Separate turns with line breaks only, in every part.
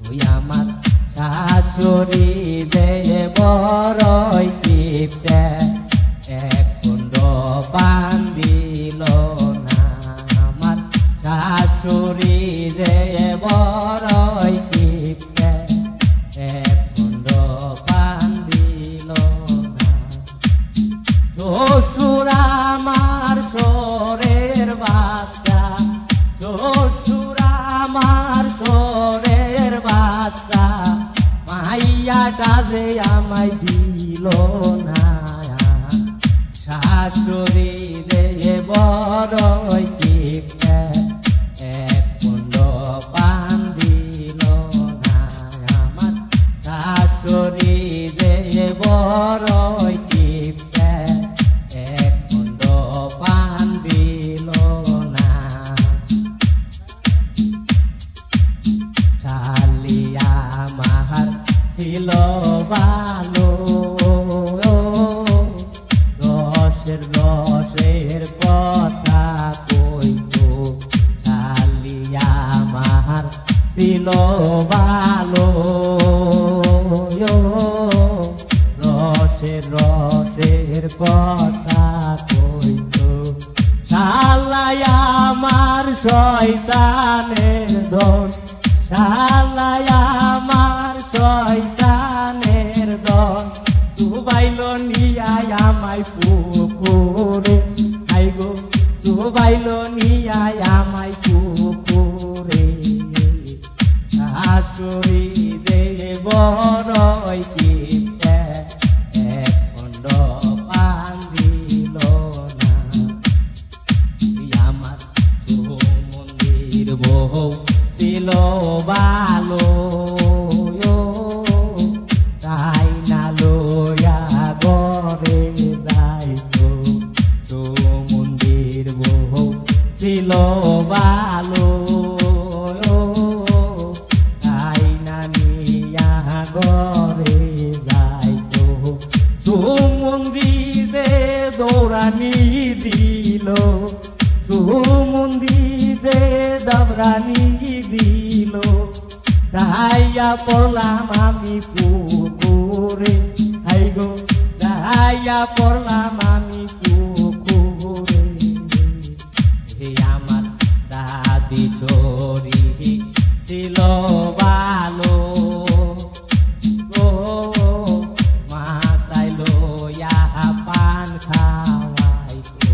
ওই আমার শাশুড়ি যে বড়ই কিপটে এক কুণ্ড পান দিল না। আমার শাশুড়ি যে বড়ই কিপটে এক কুণ্ড পান দিল না। শ্বশুর আমার শোরের বাচ্চা, শ্বশুর আমার শোরের বাচ্চা, মাইয়াটা যে আমায় দিল না। শাশুড়ি যে বড়ই কিপটে এক কুণ্ড পান দিল না। আমার শাশুড়ি যে বড়ই কিপটে এক কুণ্ড পান দিল না। শালিয়া মাহার ছিল ভালো, রসের রসের কথা কইতো। শালিয়া মাহার ছিল ভালো, রসের রসের কথা কইতো। শালায়া আমার শয়তানের দল, শালায়া আমার শয়তানের দল, চুবাইল নিয়ায় আমায় পুকুরে। হাই গো চুবাইল নিয়ায় আমায় পুকুরে। শাশুড়ি যে বড়ই কিপটে এক কুণ্ড পান দিল না। আমার মন্দির বউ ছিল ভালো, তাই না লইয়া ঘরে যাইতো। মন্দির বউ ছিল ভালো, তাই না নিয়া ঘরে যাইতো। সুমন্দিরে দৌড়ানি দিল, সুমন্দিরে দৌড়ানি দিল, যাইয়া পড়লাম আমি পুকুরে। হাই গো যাইয়া পড়লাম আমি পুকুরে। হে আমার দাদি শরী ছিল ভালো, ও মাসাইলো ইহা পান খাওয়াইতো।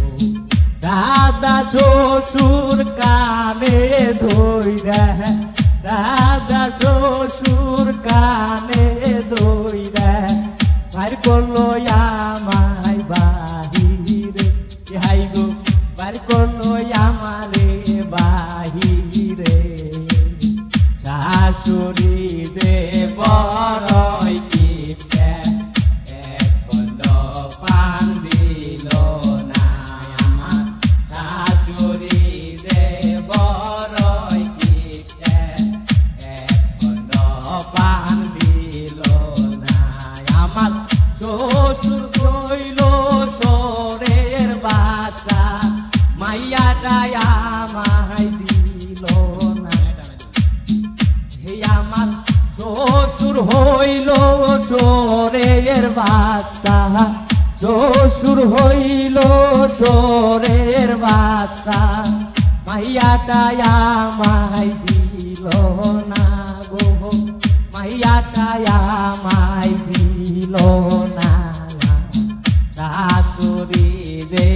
দাদা শ্বশুর কানে ধইরা, দাদা শ্বশুর কানে ধইরা বাইর করলো আমায় বাহিরে। হাই গো বাইর করলো আমারে বাহিরে। শাশুড়ি যে বড়ই কিপটে এক কুণ্ড পান দিল না। আমার শাশুড়ি যে বড়ই কিপটে এক কুণ্ড পান দিল না। আমার শ্বশুর কইল শোরের বাচ্চা, মাইয়াটা আমায় দিল না। হে আমার শ্বশুর হইল শোরের বাচ্চা, শ্বশুর হইল শোরের বাচ্চা, মাইয়াটা আমায় দিল না গো, মাইয়াটা আমায় দিল না। শাশুড়ি যে